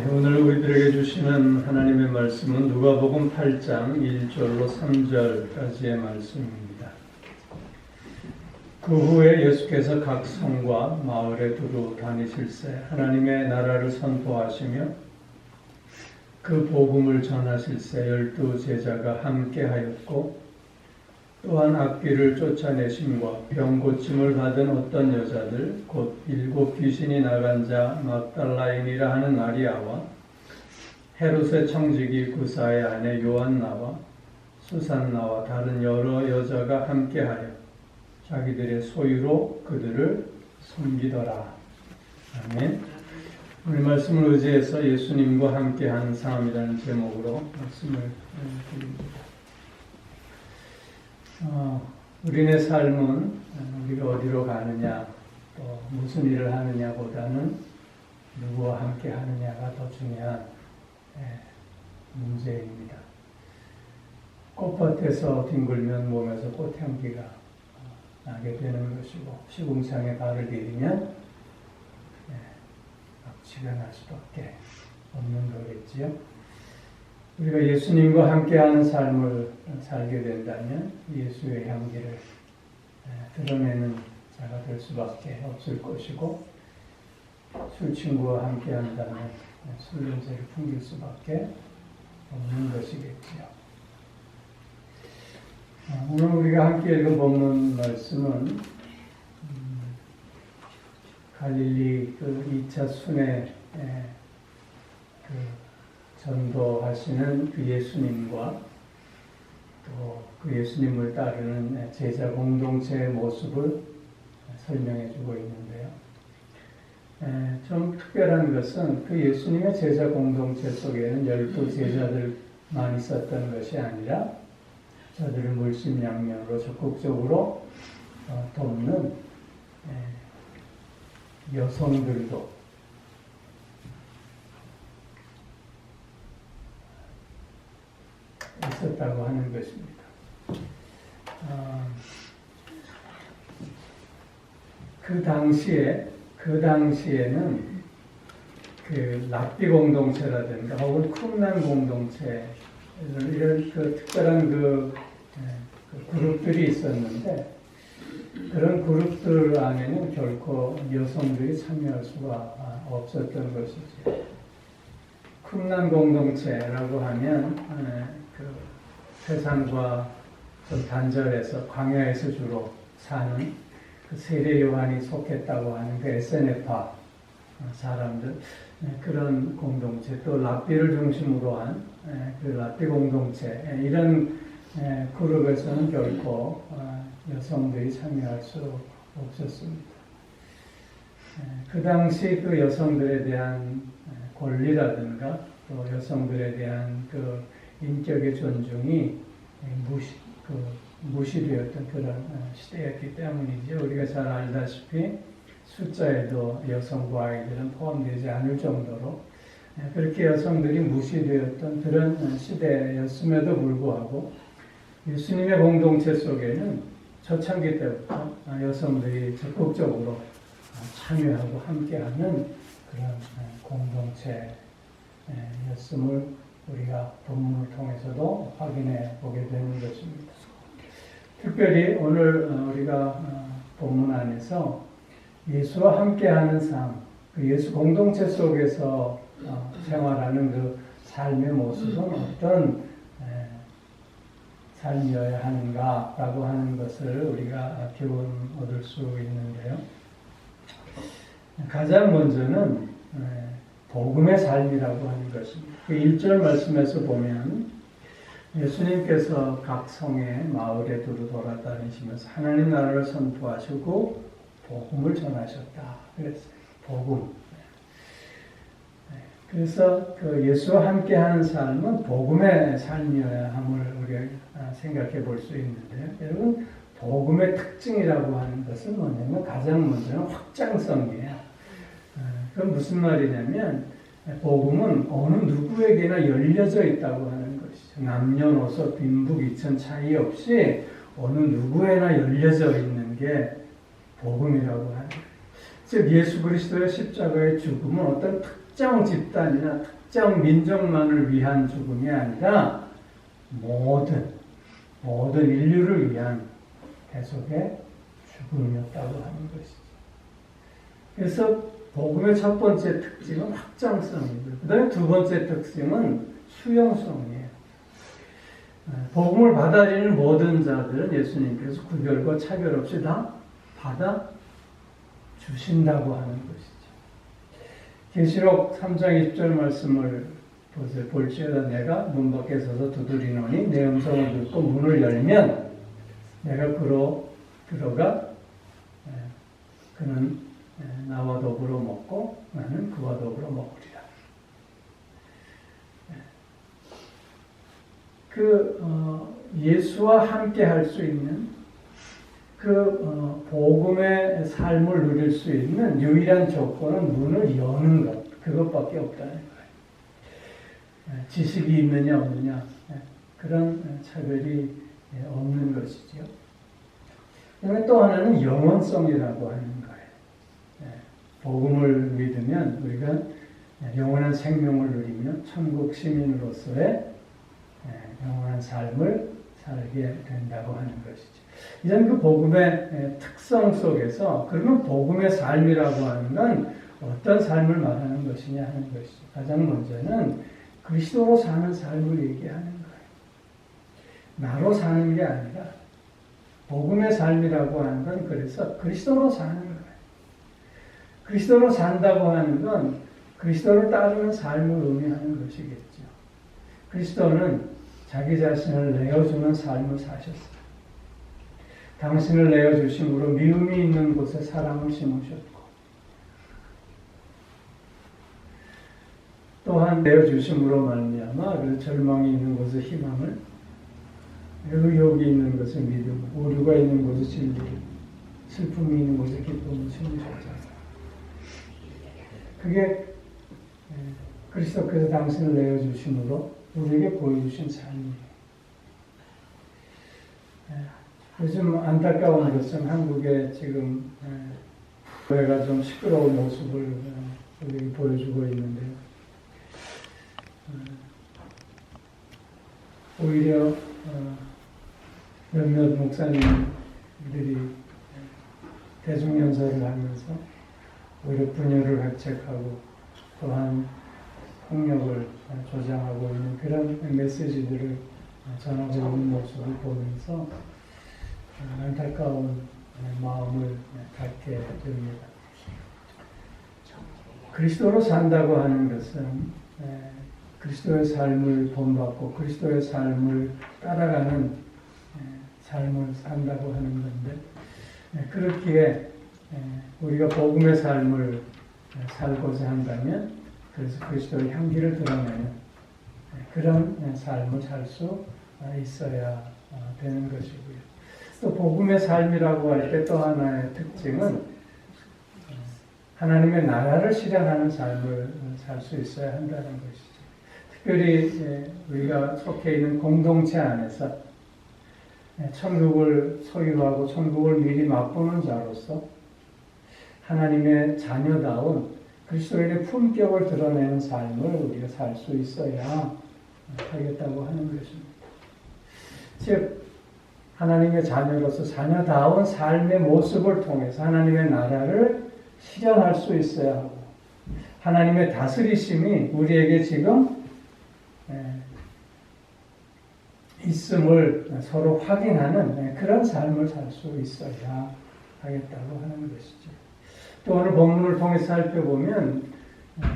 오늘 우리들에게 주시는 하나님의 말씀은 누가복음 8장 1절로 3절까지의 말씀입니다. 그 후에 예수께서 각 성과 마을에 두루 다니실새 하나님의 나라를 선포하시며 그 복음을 전하실새 12 제자가 함께하였고 또한 악귀를 쫓아내심과 병 고침을 받은 어떤 여자들 곧 7 귀신이 나간 자 막달라인이라 하는 마리아와 헤롯의 청지기 구사의 아내 요한나와 수산나와 다른 여러 여자가 함께하여 자기들의 소유로 그들을 섬기더라. 아멘. 오늘 말씀을 의지해서 예수님과 함께하는 삶이라는 제목으로 말씀을 드립니다. 우리네 삶은 우리가 어디로 가느냐 또 무슨 일을 하느냐보다는 누구와 함께 하느냐가 더 중요한 문제입니다. 꽃밭에서 뒹굴면 몸에서 꽃향기가 나게 되는 것이고 시궁창에 발을 디디면 악취가 날 수밖에 없는 거겠지요. 우리가 예수님과 함께하는 삶을 살게 된다면 예수의 향기를 드러내는 자가 될 수밖에 없을 것이고 술 친구와 함께한다면 술 냄새를 풍길 수밖에 없는 것이겠지요. 오늘 우리가 함께 읽어보는 말씀은 갈릴리 그 2차 순회 전도하시는 그 예수님과 또 그 예수님을 따르는 제자 공동체의 모습을 설명해 주고 있는데요. 좀 특별한 것은 그 예수님의 제자 공동체 속에는 12 제자들만 있었던 것이 아니라 저들을 물심양면으로 적극적으로 돕는 여성들도 있었다고 하는 것입니다. 그 당시에는 그 랍비 공동체라든가 혹은 쿰난 공동체 이런 그 특별한 그 그룹들이 있었는데 그런 그룹들 안에는 결코 여성들이 참여할 수가 없었던 것이죠. 쿰난 공동체라고 하면 그 세상과 좀 단절해서 광야에서 주로 사는 그 세례 요한이 속했다고 하는 그 에세네파 사람들 그런 공동체 또 랍비를 중심으로 한 그 랍비 공동체 이런 그룹에서는 결코 여성들이 참여할 수 없었습니다. 그 당시 그 여성들에 대한 권리라든가 또 여성들에 대한 그 인격의 존중이 무시되었던 그런 시대였기 때문이죠. 우리가 잘 알다시피 숫자에도 여성과 아이들은 포함되지 않을 정도로 그렇게 여성들이 무시되었던 그런 시대였음에도 불구하고 예수님의 공동체 속에는 초창기 때부터 여성들이 적극적으로 참여하고 함께하는 그런 공동체였음을 우리가 본문을 통해서도 확인해 보게 되는 것입니다. 특별히 오늘 우리가 본문 안에서 예수와 함께하는 삶, 그 예수 공동체 속에서 생활하는 그 삶의 모습은 어떤 삶이어야 하는가라고 하는 것을 우리가 교훈 얻을 수 있는데요. 가장 먼저는 복음의 삶이라고 하는 것입니다. 그 1절 말씀에서 보면 예수님께서 각 성의 마을에 두루 돌아다니시면서 하나님 나라를 선포하시고 복음을 전하셨다. 그랬어요. 복음. 그래서 그 예수와 함께하는 삶은 복음의 삶이어야 함을 우리가 생각해 볼 수 있는데요. 여러분, 복음의 특징이라고 하는 것은 뭐냐면 가장 먼저는 확장성이에요. 그건 무슨 말이냐면 복음은 어느 누구에게나 열려져 있다고 하는 것이죠. 남녀노소 빈북 이천 차이 없이 어느 누구에나 열려져 있는 복음이라고 하는 거예요. 즉 예수 그리스도의 십자가의 죽음은 어떤 특정 집단이나 특정 민족만을 위한 죽음이 아니라 모든 인류를 위한 계속의 죽음이었다고 하는 것이죠. 그래서 복음의 첫 번째 특징은 확장성이고요. 그 다음에 두 번째 특징은 수용성이에요. 복음을 받아들이는 모든 자들은 예수님께서 구별과 차별 없이 다 받아 주신다고 하는 것이죠. 계시록 3장 20절 말씀을 보세요. 볼지어다 내가 문 밖에 서서 두드리노니 내 음성을 듣고 문을 열면 내가 그로 들어가 그는 나와 더불어 먹고 나는 그와 더불어 먹으리라. 예수와 함께 할 수 있는 복음의 삶을 누릴 수 있는 유일한 조건은 문을 여는 것, 그것밖에 없다는 거예요. 지식이 있느냐 없느냐 그런 차별이 없는 것이죠. 그다음에 또 하나는 영원성이라고 하는 거예요. 복음을 믿으면 우리가 영원한 생명을 누리며 천국 시민으로서의 영원한 삶을 살게 된다고 하는 것이죠. 이제는 그 복음의 특성 속에서 그러면 복음의 삶이라고 하는 건 어떤 삶을 말하는 것이냐 하는 것이죠. 가장 먼저는 그리스도로 사는 삶을 얘기하는 거예요. 나로 사는 게 아니라 복음의 삶이라고 하는 건 그래서 그리스도로 사는 거예요. 그리스도로 산다고 하는 건 그리스도를 따르는 삶을 의미하는 것이겠죠. 그리스도는 자기 자신을 내어주는 삶을 사셨어요. 당신을 내어주심으로 미움이 있는 곳에 사랑을 심으셨고 또한 내어주심으로 말미암아 그 절망이 있는 곳에 희망을, 의욕이 있는 곳에 믿음, 오류가 있는 곳에 진리, 슬픔이 있는 곳에 기쁨을 심으셨잖아요. 그게 그리스도께서 당신을 내어주심으로 우리에게 보여주신 삶이에요. 요즘 안타까운 것은 한국의 지금 교회가 좀 시끄러운 모습을 우리에게 보여주고 있는데요. 오히려 몇몇 목사님들이 대중연설을 하면서 오히려 분열을 획책하고 또한 폭력을 조장하고 있는 그런 메시지들을 전하고 있는 모습을 보면서 안타까운 마음을 갖게 됩니다. 그리스도로 산다고 하는 것은 그리스도의 삶을 본받고 그리스도의 삶을 따라가는 삶을 산다고 하는 건데, 그렇기에 우리가 복음의 삶을 살고자 한다면 그래서 그리스도의 향기를 드러내는 그런 삶을 살 수 있어야 되는 것이고요. 또 복음의 삶이라고 할 때 또 하나의 특징은 하나님의 나라를 실현하는 삶을 살 수 있어야 한다는 것이죠. 특별히 우리가 속해 있는 공동체 안에서 천국을 소유하고 천국을 미리 맛보는 자로서 하나님의 자녀다운 그리스도인의 품격을 드러내는 삶을 우리가 살 수 있어야 하겠다고 하는 것입니다. 즉 하나님의 자녀로서 자녀다운 삶의 모습을 통해서 하나님의 나라를 실현할 수 있어야 하고 하나님의 다스리심이 우리에게 지금 있음을 서로 확인하는 그런 삶을 살 수 있어야 하겠다고 하는 것이죠. 또 오늘 본문을 통해 살펴보면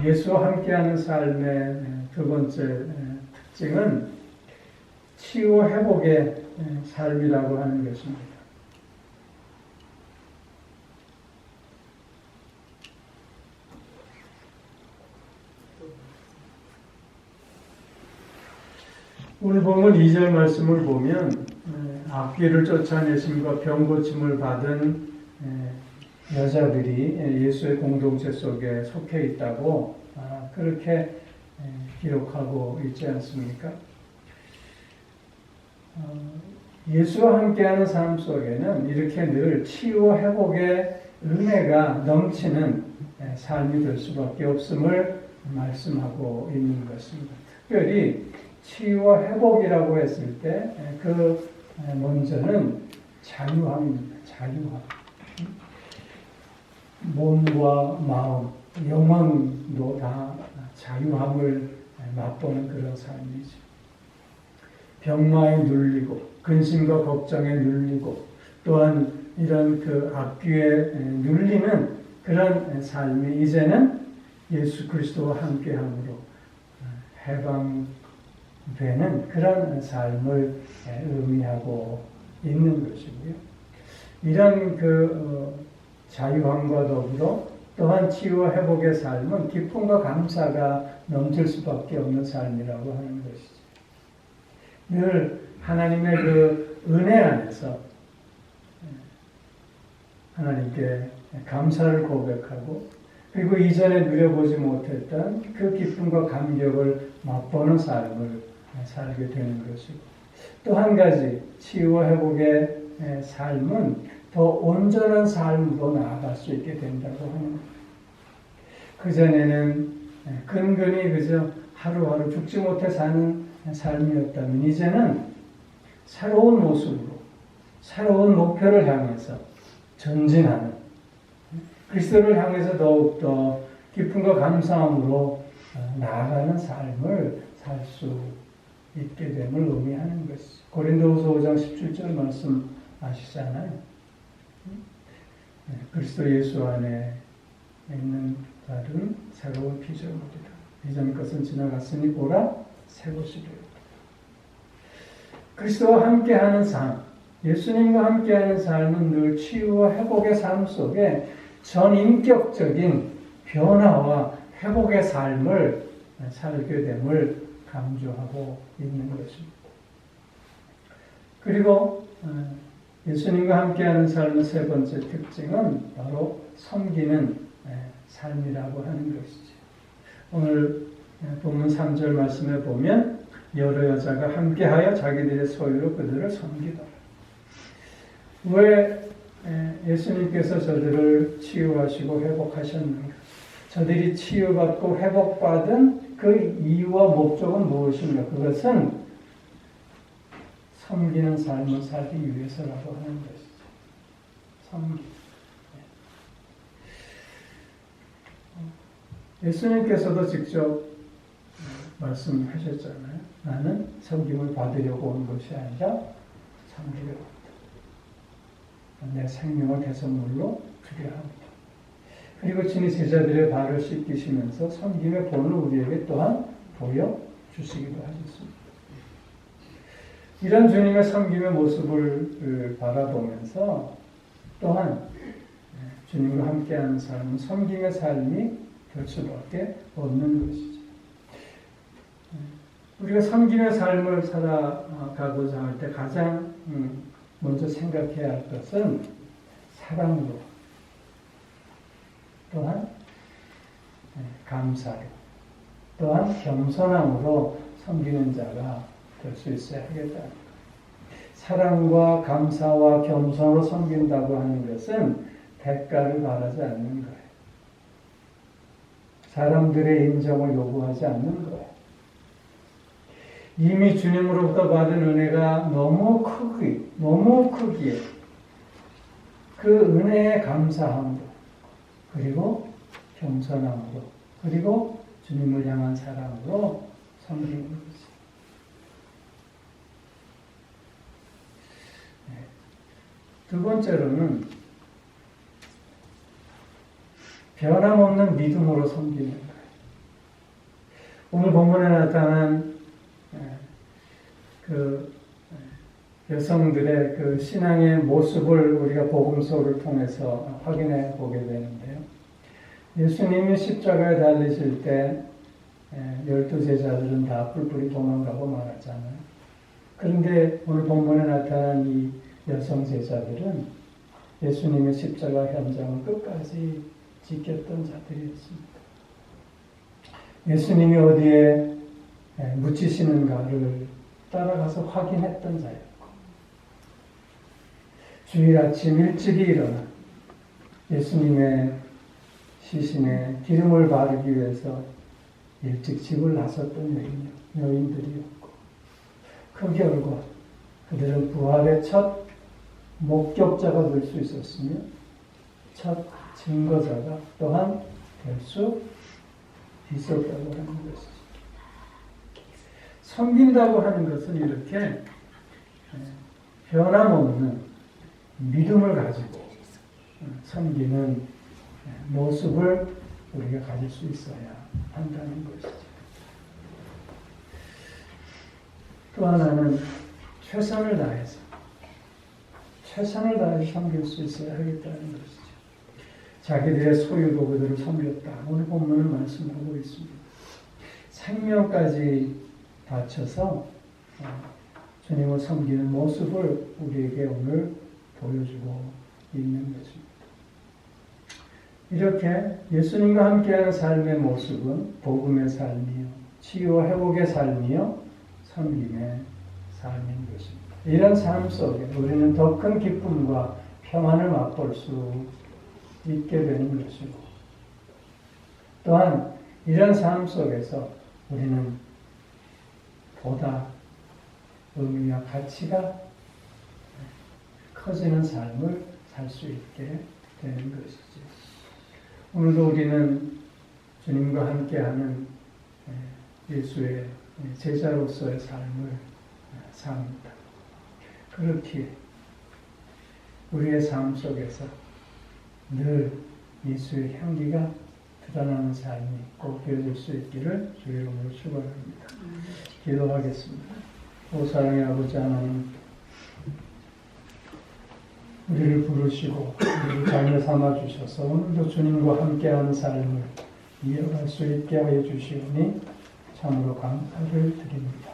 예수와 함께하는 삶의 두 번째 특징은 치유 회복의 삶이라고 하는 것입니다. 오늘 본문 2절 말씀을 보면 악귀를 쫓아내심과 병 고침을 받은 여자들이 예수의 공동체 속에 속해 있다고 그렇게 기록하고 있지 않습니까? 예수와 함께하는 삶 속에는 이렇게 늘 치유와 회복의 은혜가 넘치는 삶이 될 수밖에 없음을 말씀하고 있는 것입니다. 특별히 치유와 회복이라고 했을 때 그 먼저는 자유함입니다. 자유함. 몸과 마음, 영혼도 다 자유함을 맛보는 그런 삶이죠. 병마에 눌리고 근심과 걱정에 눌리고 또한 이런 그 악귀에 눌리는 그런 삶이 이제는 예수 그리스도와 함께함으로 해방되는 그런 삶을 의미하고 있는 것이고요. 이런 자유함과 더불어 또한 치유와 회복의 삶은 기쁨과 감사가 넘칠 수밖에 없는 삶이라고 하는 것이죠. 늘 하나님의 그 은혜 안에서 하나님께 감사를 고백하고 그리고 이전에 누려보지 못했던 그 기쁨과 감격을 맛보는 삶을 살게 되는 것이고 또 한 가지 치유와 회복의 삶은 더 온전한 삶으로 나아갈 수 있게 된다고 하는 거예요. 그전에는 근근히 그저 하루하루 죽지 못해 사는 삶이었다면 이제는 새로운 모습으로 새로운 목표를 향해서 전진하는 그리스도를 향해서 더욱더 기쁨과 감사함으로 나아가는 삶을 살 수 있게 됨을 의미하는 것이죠. 고린도후서 5장 17절 말씀 아시잖아요. 그리스도 예수 안에 있는 자들은 새로운 피조물이다. 이전 것은 지나갔으니 보라 새 것이 되었다. 그리스도와 함께하는 삶, 예수님과 함께하는 삶은 늘 치유와 회복의 삶 속에 전인격적인 변화와 회복의 삶을 살게 됨을 강조하고 있는 것입니다. 그리고 예수님과 함께하는 삶의 세 번째 특징은 바로 섬기는 삶이라고 하는 것이죠. 오늘 본문 3절 말씀에 보면 여러 여자가 함께하여 자기들의 소유로 그들을 섬기더라. 왜 예수님께서 저들을 치유하시고 회복하셨는가? 저들이 치유받고 회복받은 그 이유와 목적은 무엇인가? 그것은 섬기는 삶을 살기 위해서라고 하는 것이죠. 섬기. 예수님께서도 직접 말씀하셨잖아요. 나는 섬김을 받으려고 온 것이 아니라 섬기려고 왔다. 내 생명을 대선물로 주려 합니다. 그리고 친히 제자들의 발을 씻기시면서 섬김의 본을 우리에게 또한 보여주시기도 하셨습니다. 이런 주님의 섬김의 모습을 바라보면서 또한 주님과 함께하는 삶은 섬김의 삶이 될 수밖에 없는 것이죠. 우리가 섬김의 삶을 살아가고자 할 때 가장 먼저 생각해야 할 것은 사랑으로 또한 감사로 또한 겸손함으로 섬기는 자가 될 수 있어야 하겠다. 사랑과 감사와 겸손으로 섬긴다고 하는 것은 대가를 바라지 않는 거예요. 사람들의 인정을 요구하지 않는 거예요. 이미 주님으로부터 받은 은혜가 너무 크기에 그 은혜에 감사함으로 그리고 겸손함으로 그리고 주님을 향한 사랑으로 섬기는 것입니다. 두 번째로는 변함없는 믿음으로 섬기는 거예요. 오늘 본문에 나타난 그 여성들의 그 신앙의 모습을 우리가 복음서를 통해서 확인해 보게 되는데요. 예수님이 십자가에 달리실 때 12제자들은 다 뿔뿔이 도망가고 말았잖아요. 그런데 오늘 본문에 나타난 이 여성 제자들은 예수님의 십자가 현장을 끝까지 지켰던 자들이었습니다. 예수님이 어디에 묻히시는가를 따라가서 확인했던 자였고 주일 아침 일찍이 일어나 예수님의 시신에 기름을 바르기 위해서 일찍 집을 나섰던 여인들이었고 그 결과 그들은 부활의 첫 목격자가 될 수 있었으며 첫 증거자가 또한 될 수 있었다고 하는 것이죠. 섬긴다고 하는 것은 이렇게 변함없는 믿음을 가지고 섬기는 모습을 우리가 가질 수 있어야 한다는 것이죠. 또 하나는 최선을 다해서 섬길 수 있어야 하겠다는 것이죠. 자기들의 소유도구들을 섬겼다. 오늘 본문은 말씀하고 있습니다. 생명까지 바쳐서 주님을 섬기는 모습을 우리에게 오늘 보여주고 있는 것입니다. 이렇게 예수님과 함께하는 삶의 모습은 복음의 삶이요, 치유와 회복의 삶이요, 섬김의 삶인 것입니다. 이런 삶 속에 우리는 더 큰 기쁨과 평안을 맛볼 수 있게 되는 것이고, 또한 이런 삶 속에서 우리는 보다 의미와 가치가 커지는 삶을 살 수 있게 되는 것이죠. 오늘도 우리는 주님과 함께하는 예수의 제자로서의 삶을 삽니다. 그렇기에 우리의 삶 속에서 늘 예수의 향기가 드러나는 삶이 꼭 되어질 수 있기를 주의 이름으로 축원합니다. 기도하겠습니다. 오 사랑의 아버지 하나님, 우리를 부르시고 우리를 자녀 삼아 주셔서 오늘도 주님과 함께하는 삶을 이어갈 수 있게 하여 주시오니 참으로 감사를 드립니다.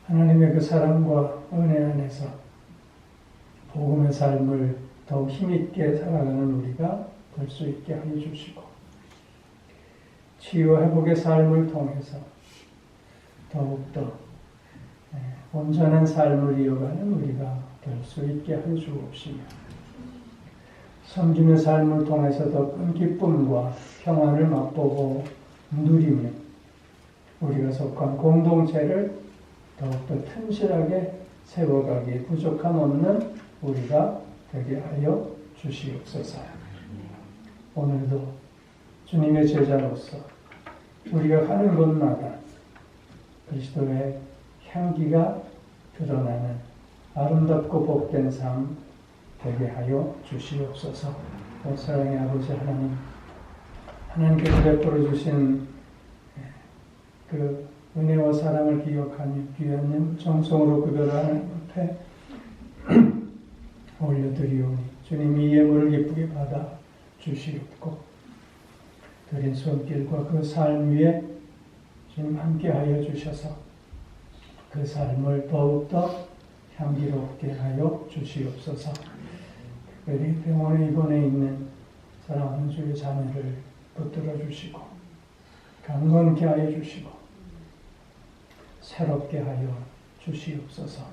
하나님의 그 사랑과 은혜 안에서 복음의 삶을 더욱 힘있게 살아가는 우리가 될 수 있게 하여 주시고, 치유와 회복의 삶을 통해서 더욱더 온전한 삶을 이어가는 우리가 될 수 있게 하여 주옵시며, 섬기는 삶을 통해서 더 큰 기쁨과 평안을 맛보고 누리며 우리가 속한 공동체를 더욱더 튼실하게 세워가기에 부족함 없는 우리가 되게 하여 주시옵소서. 오늘도 주님의 제자로서 우리가 가는 곳마다 그리스도의 향기가 드러나는 아름답고 복된 삶 되게 하여 주시옵소서. 사랑의 아버지 하나님, 하나님께서 베풀어 주신 그 은혜와 사랑을 기억하며 귀한 정성으로 구별하는 앞에 올려드리오니 주님이 예물을 기쁘게 받아 주시옵고, 드린 손길과 그 삶 위에 주님 함께하여 주셔서 그 삶을 더욱더 향기롭게 하여 주시옵소서. 특별히 병원에 입원해 있는 사랑하는 주의 자녀를 붙들어 주시고 강건케 하여 주시고 새롭게 하여 주시옵소서.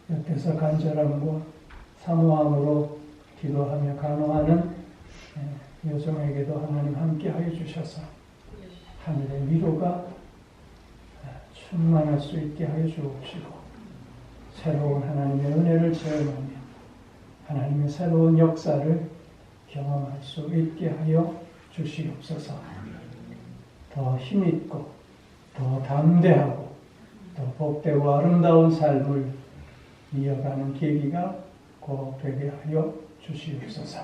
옆에서 간절함과 사모함으로 기도하며 간호하는 여정에게도 하나님 함께 하여 주셔서 하늘의 위로가 충만할 수 있게 하여 주옵시고, 새로운 하나님의 은혜를 체험하며 하나님의 새로운 역사를 경험할 수 있게 하여 주시옵소서. 더 힘있고 더 담대하고 더 복되고 아름다운 삶을 이어가는 계기가 꼭 되게 하여 주시옵소서.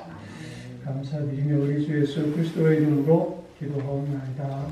감사드리며 우리 주 예수 그리스도의 이름으로 기도하옵나이다.